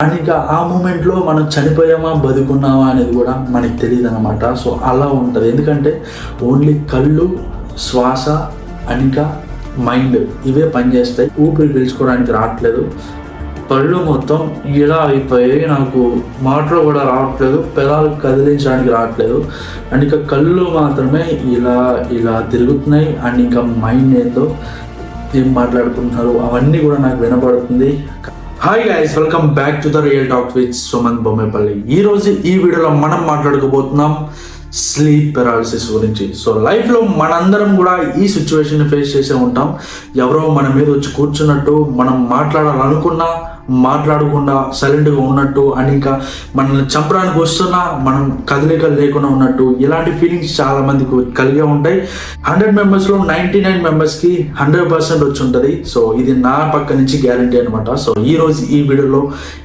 And ఇంకా ఆ మూమెంట్లో మనం చనిపోయామా బతుకున్నామా అనేది కూడా మనకి తెలియదు అనమాట. సో అలా ఉంటుంది, ఎందుకంటే ఓన్లీ కళ్ళు, శ్వాస అండ్ ఇంకా మైండ్ ఇవే పనిచేస్తాయి. ఊపిరి పీల్చుకోవడానికి రావట్లేదు, పళ్ళు మొత్తం ఇలా అయిపోయాయి, నాకు మాటలు కూడా రావట్లేదు, పెదాలు కదిలించడానికి రావట్లేదు. అండ్ ఇంకా కళ్ళు మాత్రమే ఇలా ఇలా తిరుగుతున్నాయి. అండ్ ఇంకా మైండ్ ఏందో ఏం మాట్లాడుకుంటున్నారు అవన్నీ కూడా నాకు వినపడుతుంది. Hi guys, welcome back to the real talk with Sumanth Bommepalli. ఈరోజు ఈ వీడియోలో మనం మాట్లాడుకోబోతున్నాం స్లీప్ పెరాలిసిస్ గురించి. సో లైఫ్లో మనందరం కూడా ఈ సిచ్యువేషన్ ఫేస్ చేసే ఉంటాం. ఎవరో మన మీద వచ్చి కూర్చున్నట్టు, మనం మాట్లాడాలనుకున్నా మాట్లాడకుండా సైలెంట్గా ఉన్నట్టు, అండ్ ఇంకా మనల్ని చంపడానికి వస్తున్నా మనం కదలికలు లేకుండా ఉన్నట్టు, ఇలాంటి ఫీలింగ్స్ చాలా మందికి కలిగే ఉంటాయి. 100 మెంబర్స్లో 99 మెంబర్స్కి 100% వచ్చి ఉంటుంది. సో ఇది నా పక్క నుంచి గ్యారంటీ అనమాట. సో ఈ రోజు ఈ వీడియోలో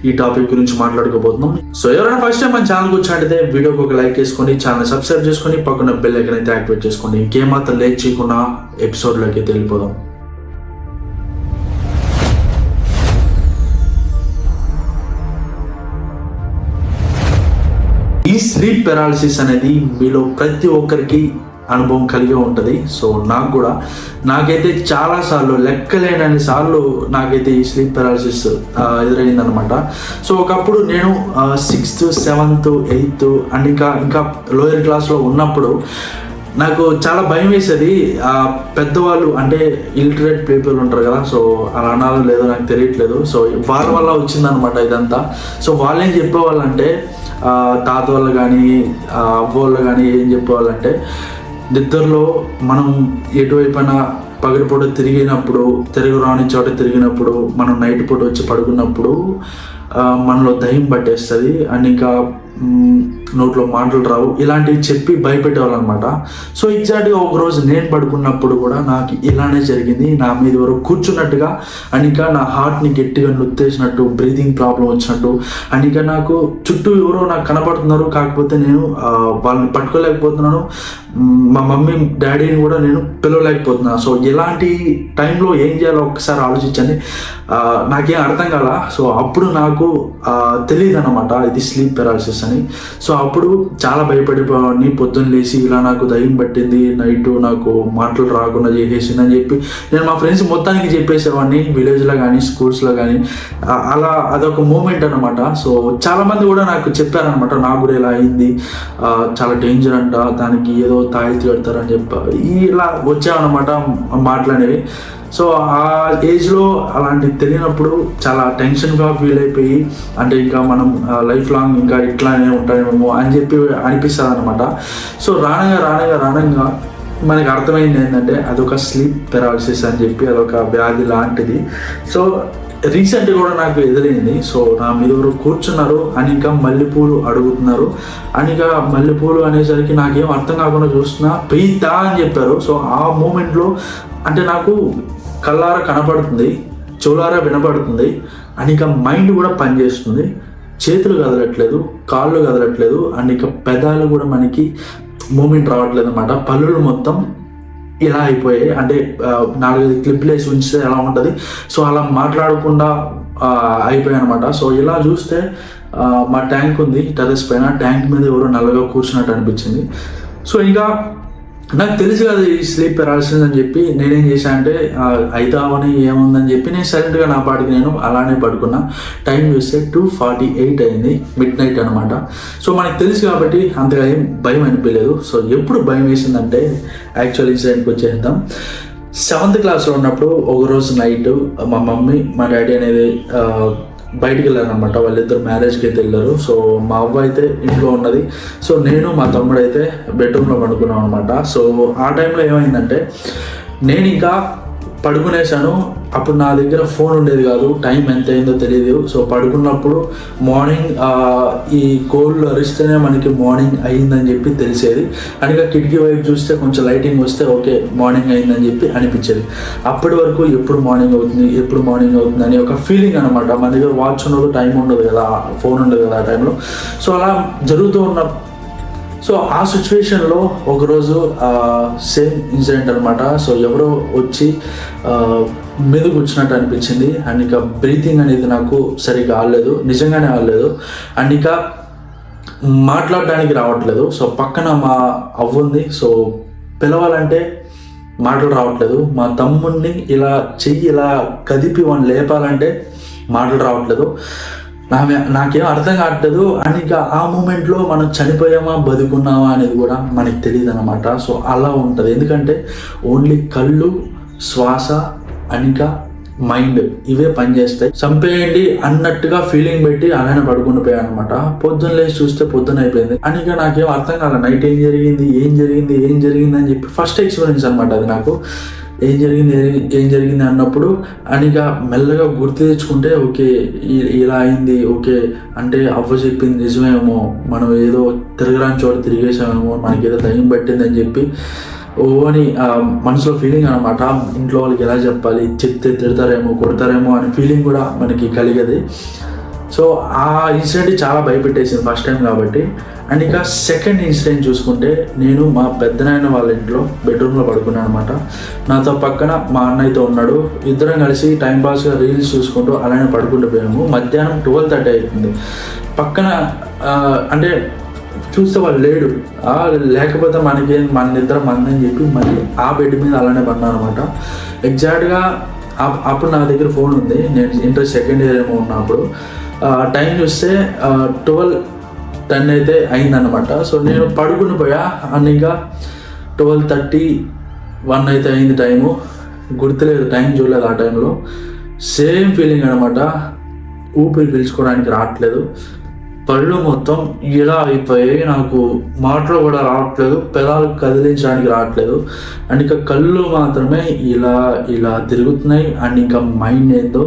ఈ టాపిక్ గురించి మాట్లాడుకోబోతున్నాం. సో ఎవరైనా ఫస్ట్ టైం మన ఛానల్కి వచ్చినట్టయితే వీడియోకి ఒక లైక్ చేసుకోండి, ఛానల్ సబ్స్క్రైబ్ చేసుకొని పక్కన బెల్ ఐకాన్ అయితే యాక్టివేట్ చేసుకోండి. ఇంకేమాత్రం లేట్ చేయకుండా ఎపిసోడ్లోకి అయితే వెళ్ళిపోదాం. ఈ స్లీప్ పెరాలిసిస్ అనేది మీలో ప్రతి ఒక్కరికి అనుభవం కలిగి ఉంటుంది. సో నాకైతే చాలాసార్లు, లెక్కలేనన్ని సార్లు నాకైతే ఈ స్లీప్ పెరాలిసిస్ ఎదురైందనమాట. సో ఒకప్పుడు నేను 6th, 7th, 8th అండ్ ఇంకా లోయర్ క్లాస్లో ఉన్నప్పుడు నాకు చాలా భయం వేసేది. పెద్దవాళ్ళు అంటే ఇలిటరేట్ పీపుల్ ఉంటారు కదా, సో అలా అనాలో లేదో నాకు తెలియట్లేదు. సో వాళ్ళ వల్ల వచ్చిందనమాట ఇదంతా. సో వాళ్ళు ఏం చెప్పేవాళ్ళంటే, తాత వాళ్ళు కానీ అవ్వోళ్ళు కానీ ఏం చెప్పేవాళ్ళంటే, నిద్రలో మనం ఎటువైపున పగటిపూట తిరిగినప్పుడు, తిరిగి రాని చోట తిరిగినప్పుడు, మనం నైట్ పూట వచ్చి పడుకున్నప్పుడు మనలో దయ్యం పట్టేస్తుంది అండ్ ఇంకా నోట్లో మాటలు రావు, ఇలాంటివి చెప్పి భయపెట్టేవాళ్ళు అనమాట. సో ఎగ్జాక్ట్గా ఒకరోజు నేను పడుకున్నప్పుడు కూడా నాకు ఇలానే జరిగింది. నా మీద ఎవరో కూర్చున్నట్టుగా అండ్ ఇంకా నా హార్ట్ని గట్టిగా నొత్తేసినట్టు, బ్రీతింగ్ ప్రాబ్లం వచ్చినట్టు అండ్ ఇంకా నాకు చుట్టూ ఎవరో నాకు కనపడుతున్నారు, కాకపోతే నేను వాళ్ళని పట్టుకోలేకపోతున్నాను, మా మమ్మీ డాడీని కూడా నేను పిలవలేకపోతున్నాను. సో ఇలాంటి టైంలో ఏం చేయాలో ఒక్కసారి ఆలోచించండి. నాకేం అర్థం కాల. సో అప్పుడు నాకు తెలియదు అనమాట ఇది స్లీప్ పెరాలిసిస్ అని. సో అప్పుడు చాలా భయపడిపోయాన్ని. పొద్దున్న లేచి ఇలా నాకు దయ్యం పట్టింది, నైట్ నాకు మాటలు రాకుండా చేసేసింది అని చెప్పి నేను మా ఫ్రెండ్స్ మొత్తానికి చెప్పేసేవాడిని, విలేజ్లో కానీ స్కూల్స్లో కానీ. అలా అదొక మూమెంట్ అనమాట. సో చాలామంది కూడా నాకు చెప్పారనమాట, నాకు కూడా ఇలా అయింది, చాలా డేంజర్ అంట, దానికి ఏదో తాయితీ పెడతారని చెప్పి ఇలా వచ్చామన్నమాట మాటలనేవి. సో ఆ ఏజ్లో అలాంటివి తెలియనప్పుడు చాలా టెన్షన్గా ఫీల్ అయిపోయి, అంటే ఇంకా మనం లైఫ్ లాంగ్ ఇంకా ఇట్లానే ఉంటామేమో అని చెప్పి అనిపిస్తుంది అనమాట. సో రానంగా మనకి అర్థమైంది ఏంటంటే అదొక స్లీప్ పెరాలిసిస్ అని చెప్పి, అదొక వ్యాధి లాంటిది. సో రీసెంట్గా కూడా నాకు ఎదురైంది. సో నా మీద ఎవరు కూర్చున్నారు అని ఇంకా మల్లెపూలు అడుగుతున్నారు అని ఇంకా మల్లెపూలు అనేసరికి నాకేం అర్థం కాకుండా చూస్తున్నా, పెయితా అని చెప్పారు. సో ఆ మూమెంట్లో అంటే నాకు కళ్ళారా కనపడుతుంది, చెవులారా వినపడుతుంది అండ్ ఇంకా మైండ్ కూడా పనిచేస్తుంది. చేతులు కదలట్లేదు, కాళ్ళు కదలట్లేదు అండ్ ఇంకా పెదాలు కూడా మనకి మూమెంట్ రావట్లేదు అనమాట. పళ్ళులు మొత్తం ఇలా అయిపోయాయి, అంటే 4-5 క్లిప్లు వేసి ఉంచితే ఎలా ఉంటుంది, సో అలా మాట్లాడకుండా అయిపోయాయి అనమాట. సో ఇలా చూస్తే మా ట్యాంక్ ఉంది టెర్రస్ పైన, ట్యాంక్ మీద ఎవరో నల్లగా కూర్చున్నట్టు అనిపించింది. సో ఇంకా నాకు తెలుసు కదా ఈ స్లీప్ పెరాలిసిస్ అని చెప్పి నేనేం చేశాను అంటే, అవుతావని ఏముందని చెప్పి నేను సైలెంట్గా నా పాటికి నేను అలానే పడుకున్నా. టైం చూస్తే 2:48 అయింది, మిడ్ నైట్ అనమాట. సో మనకు తెలుసు కాబట్టి అంతగా ఏం భయం అనిపించలేదు. సో ఎప్పుడు భయం వేసిందంటే, యాక్చువల్ ఇన్సిడెంట్కి వచ్చేద్దాం. 7th క్లాస్లో ఉన్నప్పుడు ఒకరోజు నైట్ మా మమ్మీ మా డాడీ అనేది బయటికి వెళ్ళారనమాట. వాళ్ళిద్దరు మ్యారేజ్కి అయితే వెళ్ళారు. సో మా అవ్వ అయితే ఇంట్లో ఉన్నది. సో నేను మా తమ్ముడు అయితే బెడ్రూమ్లో పడుకున్నాం అనమాట. సో ఆ టైంలో ఏమైందంటే, నేను ఇంకా పడుకునేసాను. అప్పుడు నా దగ్గర ఫోన్ ఉండేది కాదు, టైం ఎంత అయిందో తెలియదు. సో పడుకున్నప్పుడు మార్నింగ్ ఈ కోళ్ళు అరిస్తేనే మనకి మార్నింగ్ అయిందని చెప్పి తెలిసేది. అని కిటికీ వైపు చూస్తే కొంచెం లైటింగ్ వస్తే ఓకే మార్నింగ్ అయిందని చెప్పి అనిపించేది. అప్పటి వరకు ఎప్పుడు మార్నింగ్ అవుతుంది అని ఒక ఫీలింగ్ అనమాట. మన దగ్గర వాచ్ ఉండదు, టైం ఉండదు కదా, ఫోన్ ఉండదు కదా ఆ టైంలో. సో అలా జరుగుతూ ఉన్న సో ఆ సిచ్యువేషన్లో ఒకరోజు సేమ్ ఇన్సిడెంట్ అనమాట. సో ఎవరో వచ్చి మీద కూర్చున్నట్టు అనిపించింది. అండ్ ఇక బ్రీతింగ్ అనేది నాకు సరిగ్గా ఆడలేదు, నిజంగానే ఆడలేదు. అండ్ ఇక మాట్లాడడానికి రావట్లేదు. సో పక్కన మా అవ్వుంది, సో పిలవాలంటే మాటలు రావట్లేదు. మా తమ్ముడిని ఇలా చెయ్యి ఇలా కదిపి వాడిని లేపాలంటే మాటలు రావట్లేదు. నాకేం అర్థం కావట్లేదు. అండ్ ఇక ఆ మూమెంట్లో మనం చనిపోయామా బతుకున్నామా అనేది కూడా మనకి తెలియదు అనమాట. సో అలా ఉంటుంది. ఎందుకంటే ఓన్లీ కళ్ళు, శ్వాస, అనిక, మైండ్ ఇవే పనిచేస్తాయి. చంపేయండి అన్నట్టుగా ఫీలింగ్ పెట్టి అలానే పడుకుని పోయాను అనమాట. పొద్దున్న లేచి చూస్తే పొద్దున అయిపోయింది. అనిక నాకేం అర్థం కాదు, నైట్ ఏం జరిగింది అని చెప్పి ఫస్ట్ ఎక్స్పీరియన్స్ అనమాట అది నాకు. ఏం జరిగింది అన్నప్పుడు అనిక మెల్లగా గుర్తు తెచ్చుకుంటే ఓకే ఇలా అయింది, ఓకే అంటే అవ్వ చెప్పింది నిజమేమో, మనం ఏదో తిరగరాని చోట తిరిగేసామేమో, మనకి ఏదో దయ్యం పట్టింది అని చెప్పి ఓ అని మనసులో ఫీలింగ్ అనమాట. ఇంట్లో వాళ్ళకి ఎలా చెప్పాలి, చెప్తే తిడతారేమో కొడతారేమో అనే ఫీలింగ్ కూడా మనకి కలిగేది. సో ఆ ఇన్సిడెంట్ చాలా భయపెట్టేసింది ఫస్ట్ టైం కాబట్టి. అండ్ ఇక సెకండ్ ఇన్సిడెంట్ చూసుకుంటే, నేను మా పెద్దనాయన వాళ్ళ ఇంట్లో బెడ్రూమ్లో పడుకున్నాను అనమాట. నాతో పక్కన మా అన్నయ్యతో ఉన్నాడు. ఇద్దరం కలిసి టైంపాస్గా రీల్స్ చూసుకుంటూ అలానే పడుకుంటూ పోయాము. మధ్యాహ్నం 12:30 అవుతుంది. పక్కన అంటే చూస్తే వాళ్ళు లేడు. లేకపోతే మన నిద్ర మందని చెప్పి మళ్ళీ ఆ బెడ్ మీద అలానే పడినాను అనమాట. ఎగ్జాక్ట్గా అప్పుడు నా దగ్గర ఫోన్ ఉంది, నేను ఇంటర్ సెకండ్ ఇయర్ ఏమో ఉన్నప్పుడు. టైం చూస్తే 12:10 అయితే అయిందనమాట. సో నేను పడుకుని పోయా. అండ్ ఇంకా 12:31 అయితే అయింది టైము. గుర్తులేదు, టైం చూడలేదు ఆ టైంలో. సేమ్ ఫీలింగ్ అనమాట. ఊపిరి పీల్చుకోవడానికి రావట్లేదు, పళ్ళు మొత్తం ఇలా అయిపోయాయి, నాకు మాటలు కూడా రావట్లేదు, పెదాలు కదిలించడానికి రావట్లేదు. అండ్ ఇంకా కళ్ళు మాత్రమే ఇలా తిరుగుతున్నాయి. అండ్ ఇంకా మైండ్ ఏందో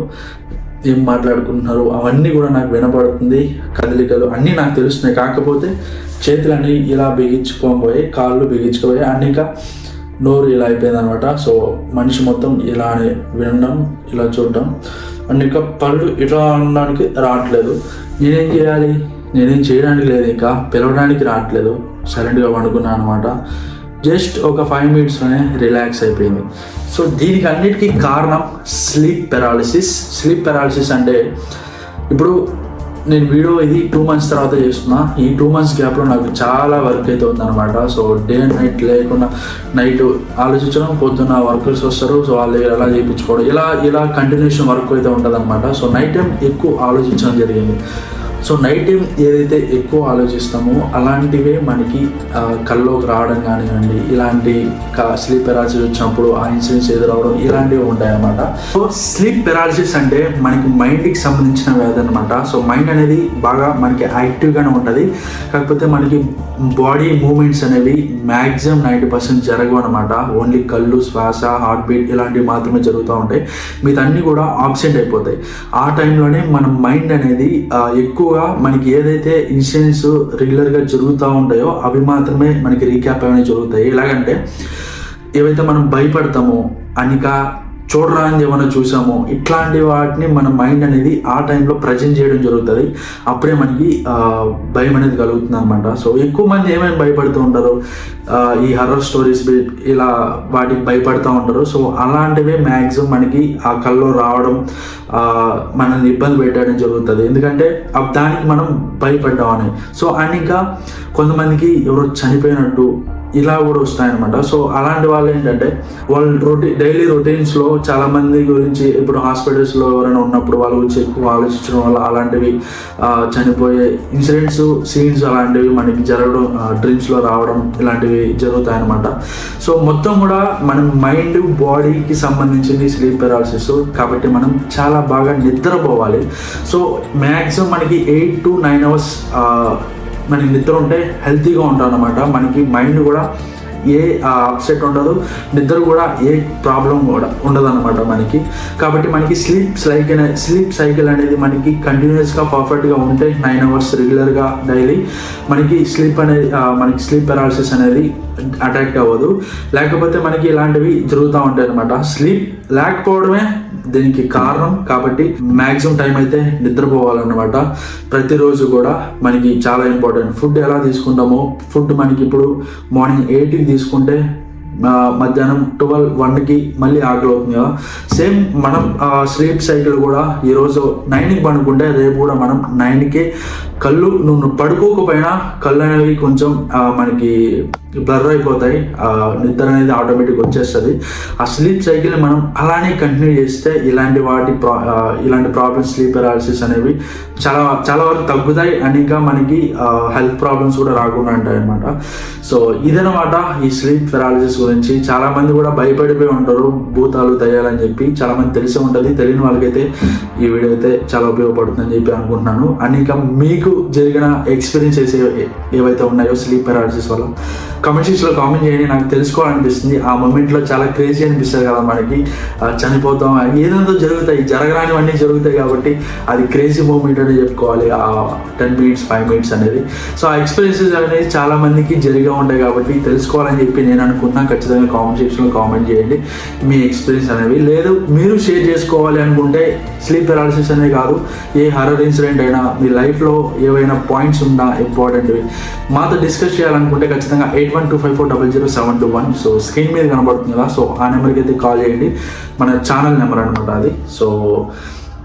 ఏం మాట్లాడుకుంటున్నారు అవన్నీ కూడా నాకు వినపడుతుంది. కదలికలు అన్నీ నాకు తెలుస్తున్నాయి. కాకపోతే చేతులన్నీ ఇలా బిగించుకోబోయాయి, కాళ్ళు బిగించుకోబోయాయి. అండ్ ఇంకా నోరు ఇలా అయిపోయింది అనమాట. సో మనిషి మొత్తం ఇలానే వినడం, ఇలా చూడడం. అండ్ ఇంకా పళ్ళు ఇట్లా అనడానికి రావట్లేదు. నేనేం చేయాలి, నేనేం చేయడానికి లేదు, ఇంకా పిలవడానికి రావట్లేదు. సైలెంట్గా పండుకున్నాను అనమాట. జస్ట్ ఒక 5 minutesలోనే రిలాక్స్ అయిపోయింది. సో దీనికి అన్నిటికీ కారణం స్లీప్ పెరాలిసిస్ అంటే, ఇప్పుడు నేను వీడియో ఇది 2 months తర్వాత చేస్తున్నా. ఈ 2 months గ్యాప్లో నాకు చాలా వర్క్ అయితే ఉందన్నమాట. సో డే అండ్ నైట్ లేకుండా, నైట్ ఆలోచించడం, పొద్దున్న వర్కర్స్ వస్తారు, సో వాళ్ళ దగ్గర ఎలా చేయించుకోవడం, ఇలా కంటిన్యూషన్ వర్క్ అయితే ఉంటుంది అనమాట. సో నైట్ టైం ఎక్కువ ఆలోచించడం జరిగింది. సో నైట్ టైం ఏదైతే ఎక్కువ ఆలోచిస్తామో అలాంటివే మనకి కల్లోకి రావడం కానివ్వండి, ఇలాంటి స్లీప్ పెరాలసిస్ వచ్చినప్పుడు ఆ ఇన్సిడెంట్స్ ఎదురవడం ఇలాంటివి ఉంటాయన్నమాట. సో స్లీప్ పెరాలసిస్ అంటే మనకి మైండ్కి సంబంధించిన వ్యాధి అనమాట. సో మైండ్ అనేది బాగా మనకి యాక్టివ్గానే ఉంటుంది. కాకపోతే మనకి బాడీ మూమెంట్స్ అనేవి మ్యాక్సిమం 90% జరగవు అనమాట. ఓన్లీ కళ్ళు, శ్వాస, హార్ట్ బీట్ ఇలాంటివి మాత్రమే జరుగుతూ ఉంటాయి. మిగతా కూడా ఆబ్సెంట్ అయిపోతాయి. ఆ టైంలోనే మన మైండ్ అనేది ఎక్కువగా మనకి ఏదైతే ఇన్సిడెంట్స్ రెగ్యులర్గా జరుగుతూ ఉంటాయో అవి మాత్రమే మనకి రీక్యాప్ అనేవి జరుగుతాయి. ఎలాగంటే ఏవైతే మనం భయపడతామో, అనిక చూడరాని ఏమైనా చూసామో ఇట్లాంటి వాటిని మన మైండ్ అనేది ఆ టైంలో ప్రజెంట్ చేయడం జరుగుతుంది. అప్పుడే మనకి భయం అనేది కలుగుతుంది అనమాట. సో ఎక్కువ మంది ఏమైనా భయపడుతూ ఉంటారు, ఈ హర్రర్ స్టోరీస్ ఇలా వాటికి భయపడుతూ ఉంటారు. సో అలాంటివే మ్యాక్సిమం మనకి ఆ కల్లో రావడం, మనల్ని ఇబ్బంది పెట్టడం జరుగుతుంది. ఎందుకంటే దానికి మనం భయపడ్డామని. సో అండ్ ఇంకా కొంతమందికి ఎవరో చనిపోయినట్టు ఇలా కూడా వస్తాయన్నమాట. సో అలాంటి వాళ్ళు ఏంటంటే వాళ్ళు డైలీ రొటీన్స్లో చాలామంది గురించి, ఇప్పుడు హాస్పిటల్స్లో ఎవరైనా ఉన్నప్పుడు వాళ్ళ గురించి ఎక్కువ ఆలోచించడం వల్ల అలాంటివి చనిపోయే ఇన్సిడెంట్స్, సీన్స్ అలాంటివి మనకి జరగడం, డ్రీమ్స్లో రావడం ఇలాంటివి జరుగుతాయన్నమాట. సో మొత్తం కూడా మన మైండ్, బాడీకి సంబంధించింది స్లీప్ పెరాలసిస్. కాబట్టి మనం చాలా బాగా నిద్రపోవాలి. సో మ్యాక్సిమం మనకి 8 to 9 hours మనకి నిద్ర ఉంటే హెల్తీగా ఉంటాం అన్నమాట. మనకి మైండ్ కూడా ఏ అప్సెట్ ఉండదు, నిద్ర కూడా ఏ ప్రాబ్లం కూడా ఉండదు అనమాట మనకి. కాబట్టి మనకి స్లీప్ సైకిల్ అనేది మనకి కంటిన్యూస్గా పర్ఫెక్ట్గా ఉంటే 9 hours రెగ్యులర్గా డైలీ మనకి స్లీప్ పెరాలసిస్ అనేది అటాక్ అవ్వదు. లేకపోతే మనకి ఇలాంటివి జరుగుతూ ఉంటాయి అనమాట. స్లీప్ లేకపోవడమే దీనికి కారణం. కాబట్టి మ్యాక్సిమం టైం అయితే నిద్రపోవాలన్నమాట. ప్రతిరోజు కూడా మనకి చాలా ఇంపార్టెంట్. ఫుడ్ ఎలా తీసుకుంటామో, ఫుడ్ మనకి ఇప్పుడు మార్నింగ్ 8కి తీసుకుంటే మధ్యాహ్నం 12-1కి మళ్ళీ ఆకలి అవుతుంది కదా. సేమ్ మనం స్లీప్ సైకిల్ కూడా ఈరోజు 9కి పడుకుంటే రేపు కూడా మనం 9కే కళ్ళు నువ్వు పడుకోకపోయినా కళ్ళు అనేవి కొంచెం మనకి బ్లర్ అయిపోతాయి, నిద్ర అనేది ఆటోమేటిక్ వచ్చేస్తుంది. ఆ స్లీప్ సైకిల్ని మనం అలానే కంటిన్యూ చేస్తే ఇలాంటి ప్రాబ్లమ్స్, స్లీప్ పెరాలసిస్ అనేవి చాలా చాలా వరకు తగ్గుతాయి. అండ్ ఇంకా మనకి హెల్త్ ప్రాబ్లమ్స్ కూడా రాకుండా ఉంటాయి అన్నమాట. సో ఇదనమాట ఈ స్లీప్ పెరాలసిస్ గురించి. చాలామంది కూడా భయపడిపోయి ఉంటారు భూతాలు దయ్యాలని చెప్పి. చాలామంది తెలిసి ఉంటుంది, తెలియని వాళ్ళకైతే ఈ వీడియో అయితే చాలా ఉపయోగపడుతుందని చెప్పి అనుకుంటున్నాను. అండ్ ఇంకా మీకు జరిగిన ఎక్స్పీరియన్సెస్ ఏవైతే ఉన్నాయో స్లీప్ పెరాలసిస్ వల్ల కామెంట్ సెక్షన్లో కామెంట్ చేయండి. నాకు తెలుసుకోవాలనిపిస్తుంది. ఆ మూమెంట్లో చాలా క్రేజీ అనిపిస్తుంది కదా మనకి, చనిపోతాం, ఏదేదో జరుగుతాయి, జరగరానివన్నీ జరుగుతాయి కాబట్టి అది క్రేజీ మూమెంట్ అని చెప్పుకోవాలి ఆ 10 minutes 5 minutes అనేది. సో ఆ ఎక్స్పీరియన్సెస్ అనేది చాలా మందికి జరిగా ఉంటాయి కాబట్టి తెలుసుకోవాలని చెప్పి నేను అనుకుంటున్నాను. ఖచ్చితంగా కామెంట్ సెక్షన్లో కామెంట్ చేయండి మీ ఎక్స్పీరియన్స్ అనేవి. లేదు మీరు షేర్ చేసుకోవాలి అనుకుంటే స్లీప్ పెరాలసిస్ అనే కాదు, ఏ హర్రర్ ఇన్సిడెంట్ అయినా మీ లైఫ్లో ఏవైనా పాయింట్స్ ఉన్నా ఇంపార్టెంట్వి మాతో డిస్కస్ చేయాలనుకుంటే ఖచ్చితంగా 8125400721 సో స్క్రీన్ మీద కనబడుతుంది కదా, సో ఆ నెంబర్కి అయితే కాల్ చేయండి. మన ఛానల్ నెంబర్ అనమాట అది. సో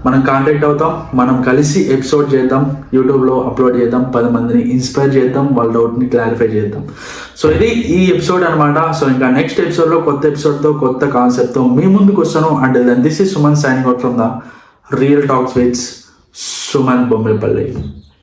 మనం కాంటాక్ట్ అవుతాం, మనం కలిసి ఎపిసోడ్ చేద్దాం, యూట్యూబ్లో అప్లోడ్ చేద్దాం, 10 మందిని ఇన్స్పైర్ చేద్దాం, వాళ్ళ డౌట్ని క్లారిఫై చేద్దాం. సో ఇది ఈ ఎపిసోడ్ అనమాట. సో ఇంకా నెక్స్ట్ ఎపిసోడ్లో కొత్త ఎపిసోడ్తో కొత్త కాన్సెప్ట్తో మీ ముందుకు వస్తాను. And then this is Suman signing out from the real talks with Suman Bommalapalli.